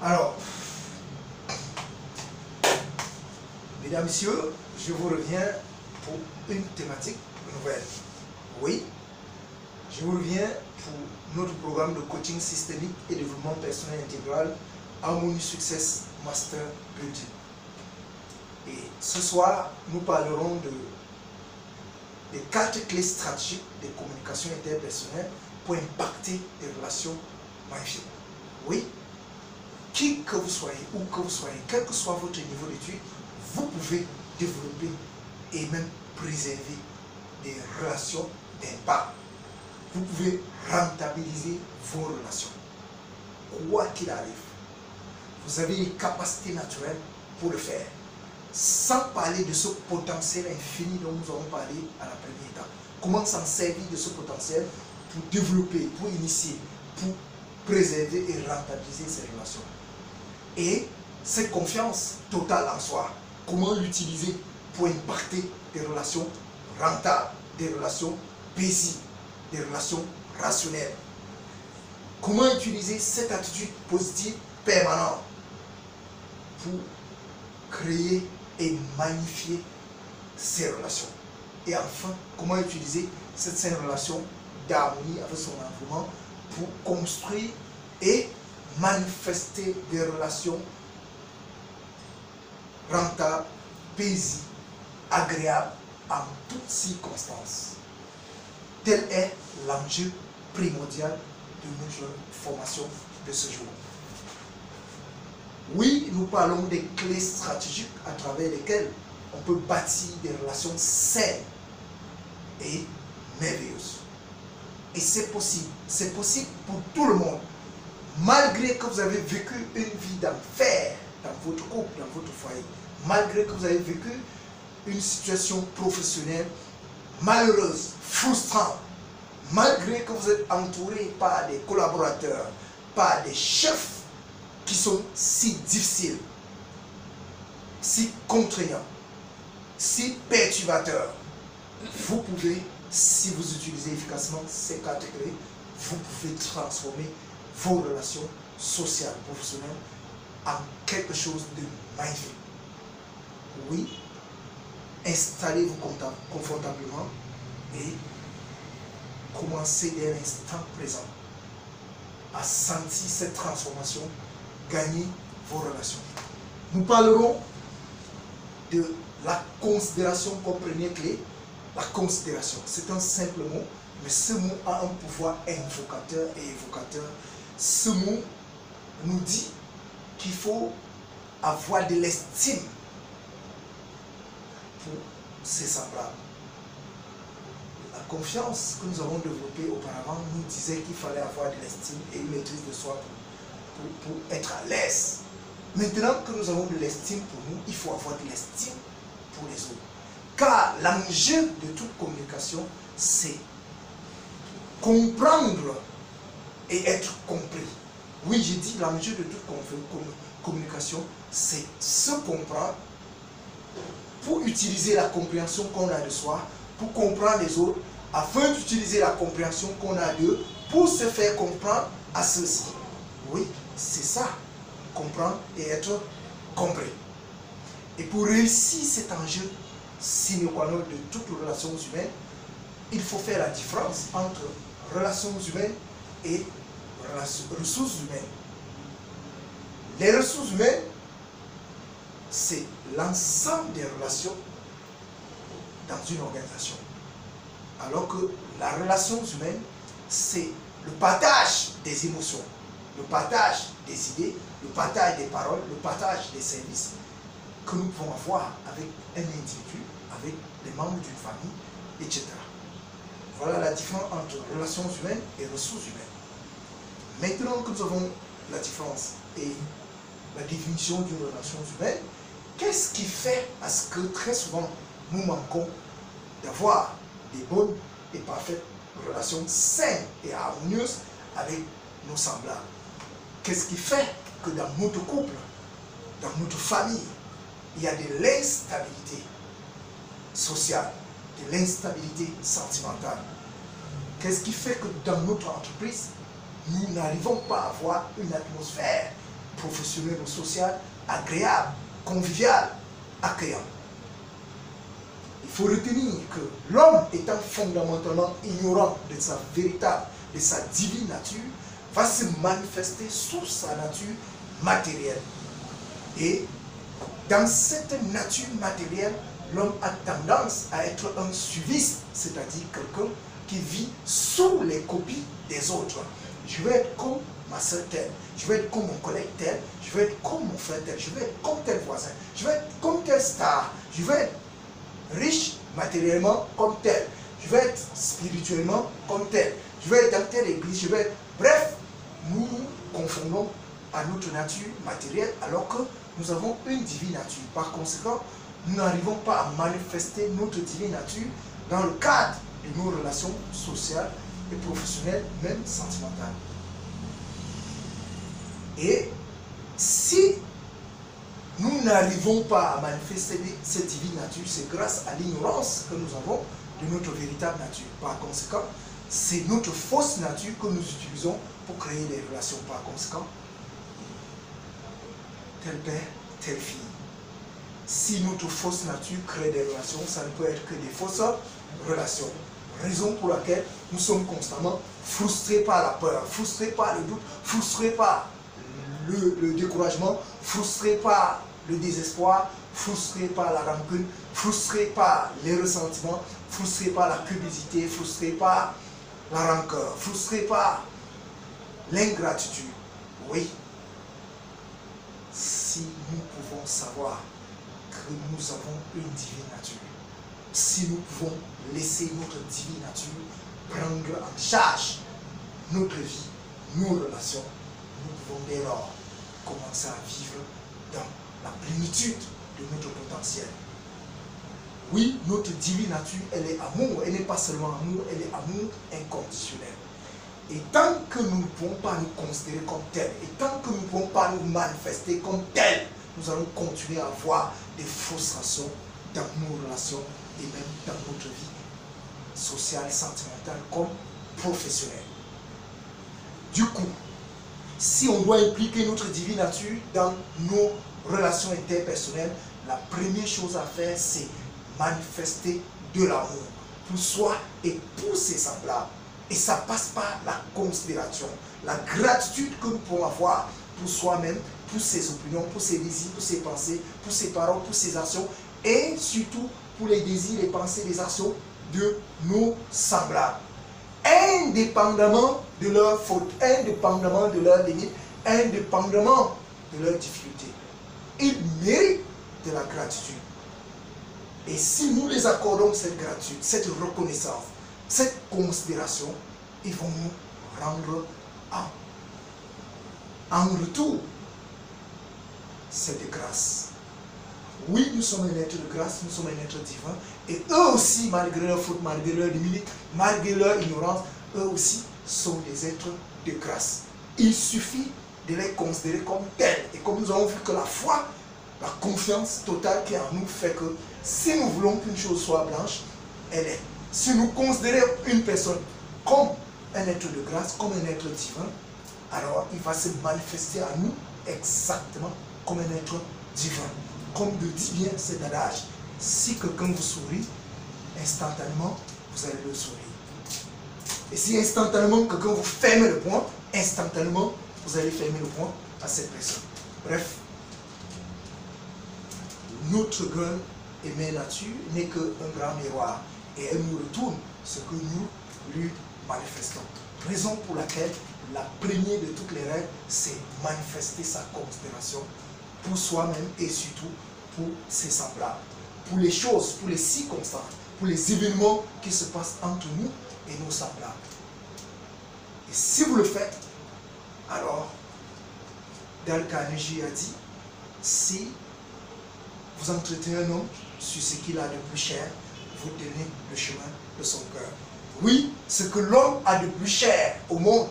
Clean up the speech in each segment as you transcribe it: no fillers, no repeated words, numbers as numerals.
Alors, mesdames, messieurs, je vous reviens pour une thématique nouvelle. Oui, je vous reviens pour notre programme de coaching systémique et développement personnel intégral Harmony Success Master Building. Et ce soir, nous parlerons des 4 clés stratégiques des communications interpersonnelles pour impacter les relations magnifiques. Oui, qui que vous soyez, où que vous soyez, quel que soit votre niveau d'études, vous pouvez développer et même préserver des relations d'impact. Vous pouvez rentabiliser vos relations. Quoi qu'il arrive, vous avez les capacités naturelles pour le faire. Sans parler de ce potentiel infini dont nous avons parlé à la première étape. Comment s'en servir de ce potentiel pour développer, pour initier, pour préserver et rentabiliser ces relations. Et cette confiance totale en soi, comment l'utiliser pour impacter des relations rentables, des relations paisibles, des relations rationnelles. Comment utiliser cette attitude positive permanente pour créer et magnifier ces relations. Et enfin, comment utiliser cette saine relation d'harmonie avec son environnement pour construire et manifester des relations rentables, paisibles, agréables en toutes circonstances. Tel est l'enjeu primordial de notre formation de ce jour. Oui, nous parlons des clés stratégiques à travers lesquelles on peut bâtir des relations saines et merveilleuses. Et c'est possible pour tout le monde. Malgré que vous avez vécu une vie d'enfer dans votre couple, dans votre foyer, malgré que vous avez vécu une situation professionnelle malheureuse, frustrante, malgré que vous êtes entouré par des collaborateurs, par des chefs qui sont si difficiles, si contraignants, si perturbateurs, vous pouvez, si vous utilisez efficacement ces 4 clés, vous pouvez transformer vos relations sociales, professionnelles en quelque chose de magnifique. Oui, installez-vous confortablement et commencez dès l'instant présent à sentir cette transformation gagner vos relations. Nous parlerons de la considération comme première clé. La considération, c'est un simple mot, mais ce mot a un pouvoir invocateur et évocateur. Ce mot nous dit qu'il faut avoir de l'estime pour ses semblables. La confiance que nous avons développée auparavant nous disait qu'il fallait avoir de l'estime et une maîtrise de soi pour être à l'aise. Maintenant que nous avons de l'estime pour nous, il faut avoir de l'estime pour les autres. Car l'enjeu de toute communication, c'est comprendre et être compris. Oui, j'ai dit l'enjeu de toute communication, c'est se comprendre pour utiliser la compréhension qu'on a de soi, pour comprendre les autres, afin d'utiliser la compréhension qu'on a d'eux, pour se faire comprendre à ceux-ci. Oui, c'est ça, comprendre et être compris. Et pour réussir cet enjeu sine qua non de toutes les relations humaines, il faut faire la différence entre relations humaines et ressources humaines. Les ressources humaines, c'est l'ensemble des relations dans une organisation. Alors que la relation humaine, c'est le partage des émotions, le partage des idées, le partage des paroles, le partage des services que nous pouvons avoir avec un individu, avec les membres d'une famille, etc. Voilà la différence entre relations humaines et ressources humaines. Maintenant que nous avons la différence et la définition d'une relation humaine, qu'est-ce qui fait à ce que très souvent nous manquons d'avoir des bonnes et parfaites relations saines et harmonieuses avec nos semblables? Qu'est-ce qui fait que dans notre couple, dans notre famille, il y a de l'instabilité sociale, de l'instabilité sentimentale? Qu'est-ce qui fait que dans notre entreprise, nous n'arrivons pas à avoir une atmosphère professionnel ou social agréable, convivial, accueillant. Il faut retenir que l'homme étant fondamentalement ignorant de sa véritable, de sa divine nature, va se manifester sous sa nature matérielle. Et dans cette nature matérielle, l'homme a tendance à être un suiviste, c'est-à-dire quelqu'un qui vit sous les copies des autres. Je veux être comme ma soeur telle, je veux être comme mon collègue tel, je veux être comme mon frère tel, je veux être comme tel voisin, je veux être comme tel star, je veux être riche matériellement comme tel, je veux être spirituellement comme tel, je veux être dans telle église, je veux être... Bref, nous nous confondons à notre nature matérielle alors que nous avons une divine nature. Par conséquent, nous n'arrivons pas à manifester notre divine nature dans le cadre de nos relations sociales et professionnelles, même sentimentales. Et si nous n'arrivons pas à manifester cette divine nature, c'est grâce à l'ignorance que nous avons de notre véritable nature. Par conséquent, c'est notre fausse nature que nous utilisons pour créer des relations. Par conséquent, tel père, telle fille. Si notre fausse nature crée des relations, ça ne peut être que des fausses relations. Raison pour laquelle nous sommes constamment frustrés par la peur, frustrés par le doute, frustrés par le découragement, frustrés par le désespoir, frustrés par la rancune, frustrés par les ressentiments, frustrés par la cupidité, frustrés par la rancœur, frustrés par l'ingratitude. Oui, si nous pouvons savoir que nous avons une divine nature, si nous pouvons laisser notre divine nature prendre en charge notre vie, nos relations, nous pouvons dès lors commencer à vivre dans la plénitude de notre potentiel. Oui, notre divine nature, elle est amour, elle n'est pas seulement amour, elle est amour inconditionnel. Et tant que nous ne pouvons pas nous considérer comme tel, et tant que nous ne pouvons pas nous manifester comme tel, nous allons continuer à avoir des frustrations dans nos relations et même dans notre vie sociale, sentimentale comme professionnelle. Du coup, si on doit impliquer notre divine nature dans nos relations interpersonnelles, la première chose à faire, c'est manifester de l'amour pour soi et pour ses semblables. Et ça passe par la considération, la gratitude que nous pouvons avoir pour soi-même, pour ses opinions, pour ses désirs, pour ses pensées, pour ses paroles, pour ses actions, et surtout pour les désirs, les pensées, les actions de nos semblables. Indépendamment de leurs fautes, indépendamment de leurs limites, indépendamment de leurs difficultés. Ils méritent de la gratitude. Et si nous les accordons cette gratitude, cette reconnaissance, cette considération, ils vont nous rendre en retour cette grâce. Oui, nous sommes un être de grâce, nous sommes un être divin, et eux aussi, malgré leur faute, malgré leur limite, malgré leur ignorance, eux aussi sont des êtres de grâce. Il suffit de les considérer comme tels. Et comme nous avons vu que la foi, la confiance totale qui est en nous fait que si nous voulons qu'une chose soit blanche, elle est. Si nous considérons une personne comme un être de grâce, comme un être divin, alors il va se manifester à nous exactement comme un être divin. Comme le dit bien cet adage, si quelqu'un vous sourit, instantanément, vous allez le sourire. Et si instantanément quelqu'un vous ferme le poing, instantanément, vous allez fermer le poing à cette personne. Bref, notre grande et mère nature n'est qu'un grand miroir. Et elle nous retourne ce que nous lui manifestons. Raison pour laquelle la première de toutes les règles, c'est manifester sa considération pour soi-même et surtout pour ses semblables. Pour les choses, pour les circonstances, pour les événements qui se passent entre nous et nos semblables. Et si vous le faites, alors, Dale Carnegie a dit, si vous entretenez un homme sur ce qu'il a de plus cher, vous tenez le chemin de son cœur. Oui, ce que l'homme a de plus cher au monde,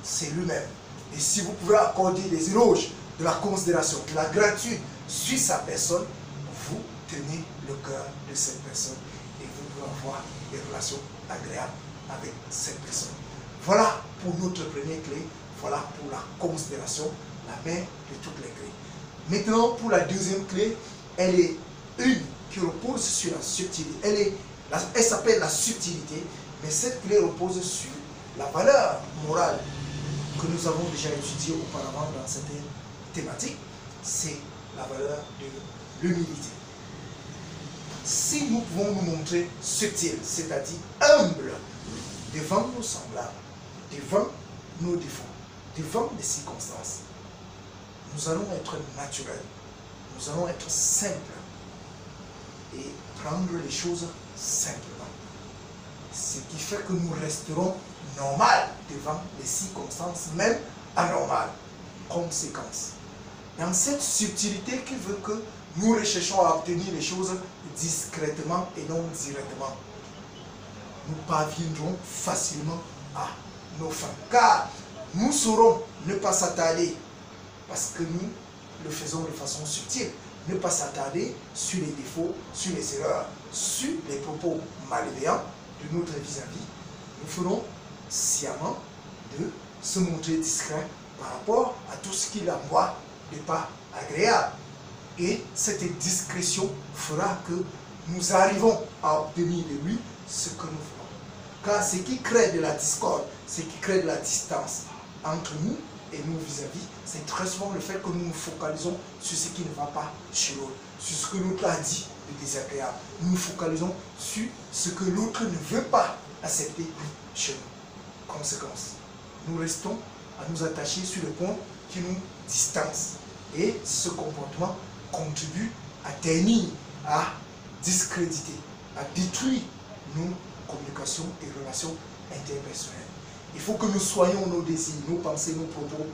c'est lui-même. Et si vous pouvez accorder des éloges, de la considération, de la gratitude sur sa personne, vous tenez le cœur de cette personne et vous pouvez avoir des relations agréables avec cette personne. Voilà pour notre première clé, voilà pour la considération la mère de toutes les clés. Maintenant, pour la deuxième clé, elle est une qui repose sur la subtilité. Elle s'appelle la subtilité, mais cette clé repose sur la valeur morale que nous avons déjà étudiée auparavant dans cette thématique. C'est la valeur de l'humilité. Si nous pouvons nous montrer subtils, c'est-à-dire humbles, devant nos semblables, devant nos défauts, devant les circonstances, nous allons être naturels, nous allons être simples et prendre les choses simplement. Ce qui fait que nous resterons normaux devant les circonstances, même anormales. Conséquence. Dans cette subtilité qui veut que nous recherchons à obtenir les choses discrètement et non directement, nous parviendrons facilement à nos fins. Car nous saurons ne pas s'attarder, parce que nous le faisons de façon subtile, ne pas s'attarder sur les défauts, sur les erreurs, sur les propos malveillants de notre vis-à-vis. Nous ferons sciemment de se montrer discret par rapport à tout ce qui l'envoie de pas agréable. Et cette discrétion fera que nous arrivons à obtenir de lui ce que nous voulons. Car ce qui crée de la discorde, ce qui crée de la distance entre nous et nous vis-à-vis, c'est très souvent le fait que nous nous focalisons sur ce qui ne va pas chez l'autre, sur ce que l'autre a dit de désagréable. Nous nous focalisons sur ce que l'autre ne veut pas accepter chez nous. Conséquence, nous restons à nous attacher sur le point qui nous distance. Et ce comportement contribue à ternir, à discréditer, à détruire nos communications et relations interpersonnelles. Il faut que nous soyons nos désirs, nos pensées, nos propos,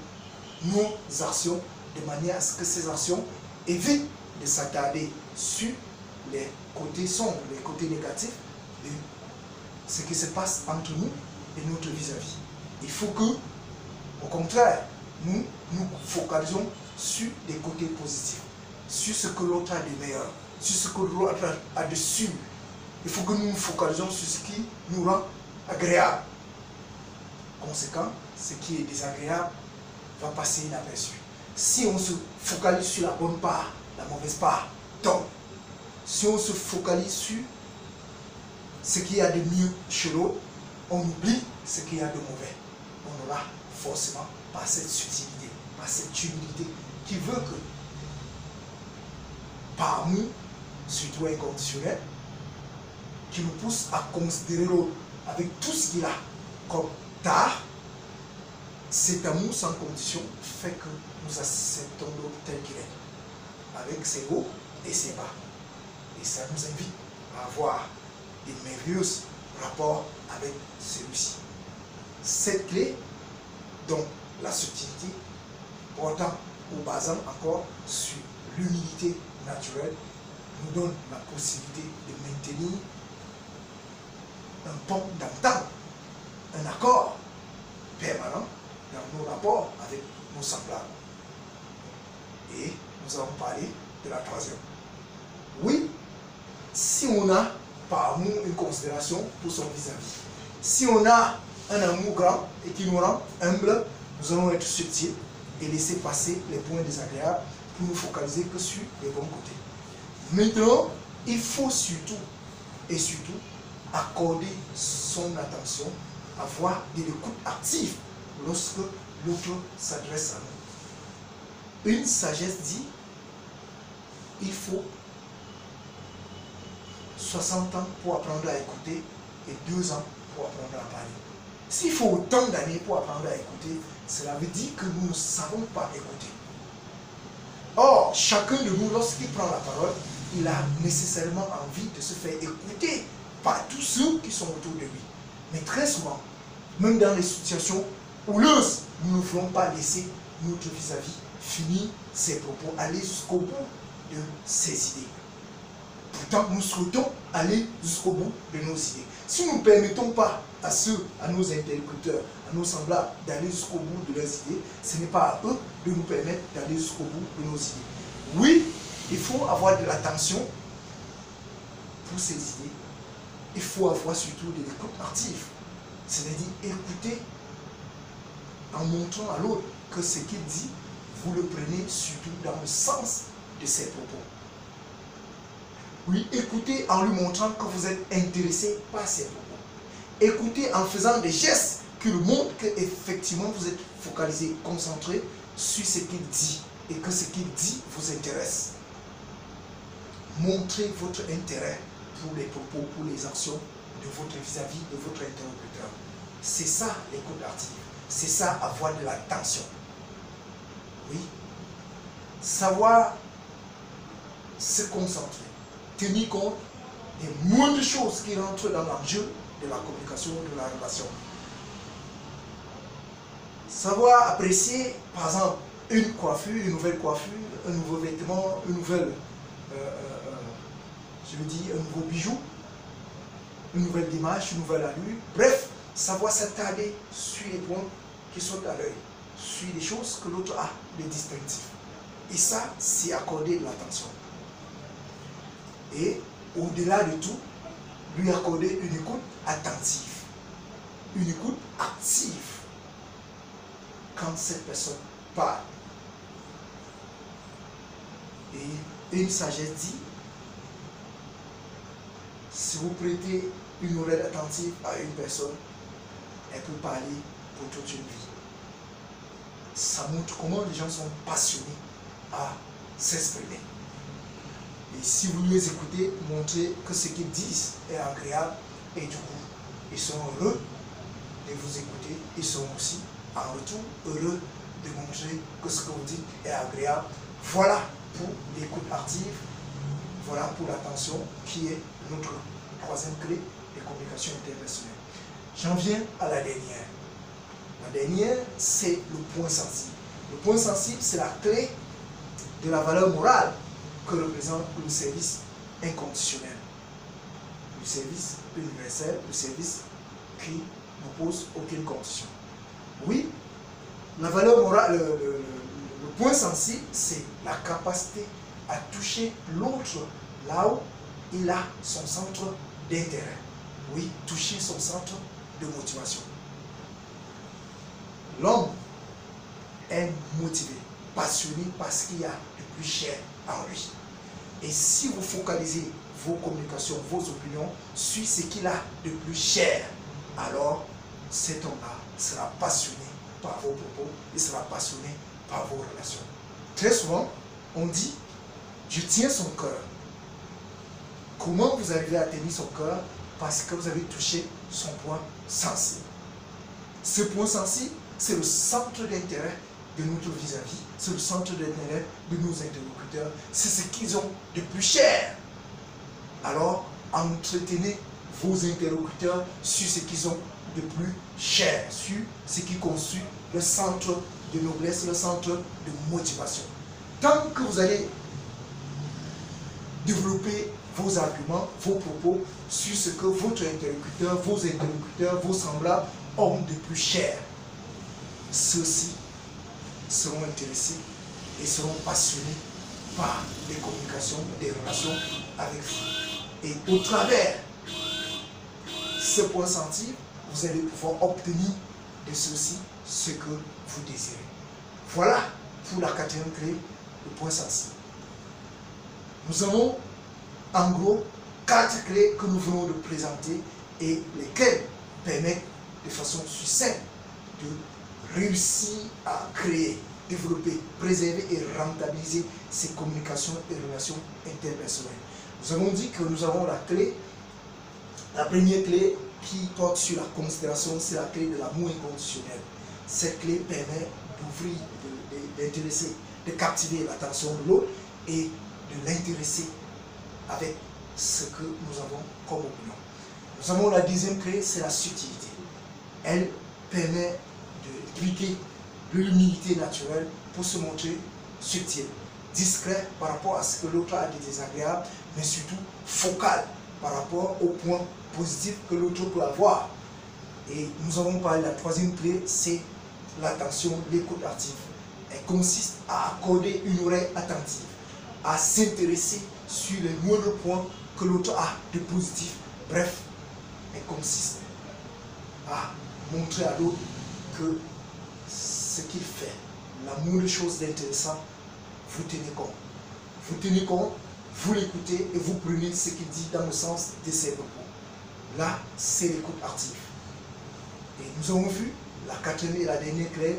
nos actions, de manière à ce que ces actions évitent de s'attarder sur les côtés sombres, les côtés négatifs de ce qui se passe entre nous et notre vis-à-vis. Il faut que, au contraire, nous nous focalisons sur des côtés positifs, sur ce que l'autre a de meilleur, sur ce que l'autre a de sûr. Il faut que nous nous focalisions sur ce qui nous rend agréable. Conséquent, ce qui est désagréable va passer inaperçu. Si on se focalise sur la bonne part, la mauvaise part tombe. Si on se focalise sur ce qu'il y a de mieux chez l'autre, on oublie ce qu'il y a de mauvais. On aura forcément par cette subtilité, par cette humilité qui veut que, par nous, surtout inconditionnel, qui nous pousse à considérer l'autre avec tout ce qu'il a comme tard, cet amour sans condition fait que nous acceptons l'autre tel qu'il est, avec ses hauts et ses bas. Et ça nous invite à avoir des merveilleux rapports avec celui-ci. Cette clé, donc la subtilité, portant ou basant encore sur l'humilité naturelle, nous donne la possibilité de maintenir un pont d'entente, un accord permanent dans nos rapports avec nos semblables. Et nous allons parler de la troisième. Oui, si on a par amour une considération pour son vis-à-vis, si on a un amour grand et qui nous rend humble, nous allons être subtils et laisser passer les points désagréables pour nous focaliser que sur les bons côtés. Maintenant, il faut surtout et surtout accorder son attention, avoir de l'écoute active lorsque l'autre s'adresse à nous. Une sagesse dit, il faut 60 ans pour apprendre à écouter et 2 ans pour apprendre à parler. S'il faut autant d'années pour apprendre à écouter, cela veut dire que nous ne savons pas écouter. Or, chacun de nous, lorsqu'il prend la parole, il a nécessairement envie de se faire écouter par tous ceux qui sont autour de lui. Mais très souvent, même dans les situations houleuses, nous ne voulons pas laisser notre vis-à-vis finir ses propos, aller jusqu'au bout de ses idées. Pourtant, nous souhaitons aller jusqu'au bout de nos idées. Si nous ne permettons pas à nos interlocuteurs, à nos semblables d'aller jusqu'au bout de leurs idées, ce n'est pas à eux de nous permettre d'aller jusqu'au bout de nos idées. Oui, il faut avoir de l'attention pour ces idées. Il faut avoir surtout de l'écoute active. C'est-à-dire écouter en montrant à l'autre que ce qu'il dit vous le prenez surtout dans le sens de ses propos. Oui, écoutez en lui montrant que vous êtes intéressé par ses propos. Écoutez en faisant des gestes qui le montrent qu'effectivement vous êtes focalisé, concentré sur ce qu'il dit et que ce qu'il dit vous intéresse. Montrez votre intérêt pour les propos, pour les actions de votre vis-à-vis de votre interlocuteur. C'est ça l'écoute active. C'est ça avoir de l'attention. Oui. Savoir se concentrer, tenir compte des moindres choses qui rentrent dans l'enjeu de la communication, de la relation. Savoir apprécier, par exemple, une coiffure, une nouvelle coiffure, un nouveau vêtement, une nouvelle, un nouveau bijou, une nouvelle démarche, une nouvelle allure. Bref, savoir s'attarder sur les points qui sont à l'œil, sur les choses que l'autre a de distinctif. Et ça, c'est accorder de l'attention. Et au-delà de tout, lui accorder une écoute attentive, une écoute active quand cette personne parle. Et une sagesse dit, si vous prêtez une oreille attentive à une personne, elle peut parler pour toute une vie. Ça montre comment les gens sont passionnés à s'exprimer. Et si vous les écoutez, montrez que ce qu'ils disent est agréable et du coup, ils sont heureux de vous écouter. Ils sont aussi, en retour, heureux de montrer que ce que vous dites est agréable. Voilà pour l'écoute active. Voilà pour l'attention qui est notre troisième clé de communication interpersonnelle. J'en viens à la dernière. La dernière, c'est le point sensible. Le point sensible, c'est la clé de la valeur morale que représente le service inconditionnel. Le service universel, le service qui ne pose aucune condition. Oui, la valeur morale, le point sensible, c'est la capacité à toucher l'autre là où il a son centre d'intérêt. Oui, toucher son centre de motivation. L'homme est motivé, passionné par ce qu'il y a de plus cher en lui. Et si vous focalisez vos communications, vos opinions sur ce qu'il a de plus cher, alors cet homme-là sera passionné par vos propos, il sera passionné par vos relations. Très souvent, on dit, je tiens son cœur. Comment vous arrivez à tenir son cœur? Parce que vous avez touché son point sensible. Ce point sensible, c'est le centre d'intérêt de notre vis-à-vis, c'est le centre d'intérêt de nos interlocuteurs, c'est ce qu'ils ont de plus cher. Alors, entretenez vos interlocuteurs sur ce qu'ils ont de plus cher, sur ce qui constitue le centre de noblesse, le centre de motivation. Tant que vous allez développer vos arguments, vos propos sur ce que votre interlocuteur, vos semblables ont de plus cher, ceux-ci seront intéressés et seront passionnés par les communications, des relations avec vous. Et au travers ce point sensible, vous allez pouvoir obtenir de ceux-ci ce que vous désirez. Voilà pour la quatrième clé, le point sensible. Nous avons en gros 4 clés que nous venons de présenter et lesquelles permettent de façon succincte de réussir à créer, développer, préserver et rentabiliser ces communications et relations interpersonnelles. Nous avons dit que nous avons la clé, la première clé qui porte sur la considération, c'est la clé de l'amour inconditionnel. Cette clé permet d'ouvrir, d'intéresser, de captiver l'attention de l'autre et de l'intéresser avec ce que nous avons comme opinion. Nous avons la deuxième clé, c'est la subtilité. Elle permet d'appliquer l'humilité naturelle pour se montrer subtil, discret par rapport à ce que l'autre a de désagréable, mais surtout focal par rapport aux points positifs que l'autre peut avoir. Et nous avons parlé de la troisième clé, c'est l'attention, l'écoute active. Elle consiste à accorder une oreille attentive, à s'intéresser sur les moindres points que l'autre a de positif. Bref, elle consiste à montrer à l'autre que ce qu'il fait la moindre chose d'intéressant, vous tenez compte. Vous tenez compte, vous l'écoutez et vous prenez ce qu'il dit dans le sens de ses propos. Là, c'est l'écoute active. Et nous avons vu la quatrième et la dernière clé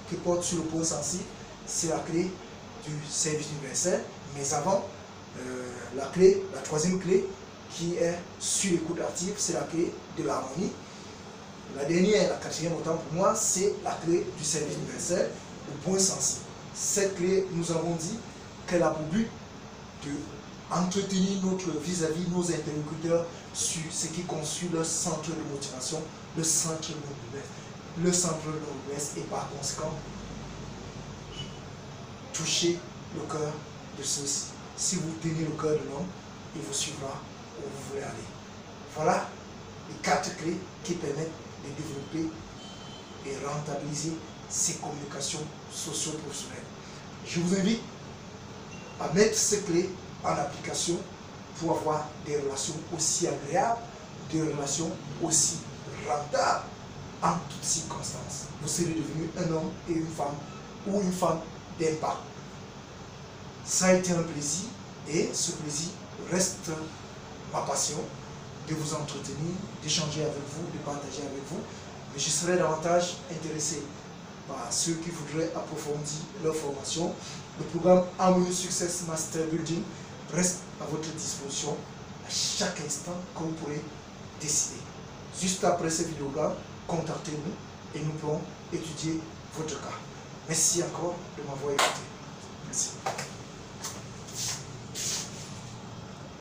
qui porte sur le point sensible, c'est la clé du service universel. Mais avant, la troisième clé qui est sur l'écoute active, c'est la clé de l'harmonie. La dernière, la quatrième autant pour moi, c'est la clé du service universel, le point sensible. Cette clé, nous avons dit qu'elle a pour but d'entretenir notre vis-à-vis nos interlocuteurs sur ce qui constitue leur centre de motivation, le centre de l'ouest et par conséquent toucher le cœur de ceux-ci. Si vous tenez le cœur de l'homme, il vous suivra où vous voulez aller. Voilà les 4 clés qui permettent de développer et rentabiliser ces communications socio-professionnelles. Je vous invite à mettre ces clés en application pour avoir des relations aussi agréables, des relations aussi rentables en toutes circonstances. Vous serez devenu un homme et une femme ou une femme d'impact. Ça a été un plaisir et ce plaisir reste ma passion de vous entretenir, d'échanger avec vous, de partager avec vous. Mais je serais davantage intéressé par ceux qui voudraient approfondir leur formation. Le programme Harmony Success Master Building reste à votre disposition à chaque instant que vous pourrez décider. Juste après ce vidéogramme, contactez-nous et nous pourrons étudier votre cas. Merci encore de m'avoir écouté. Merci.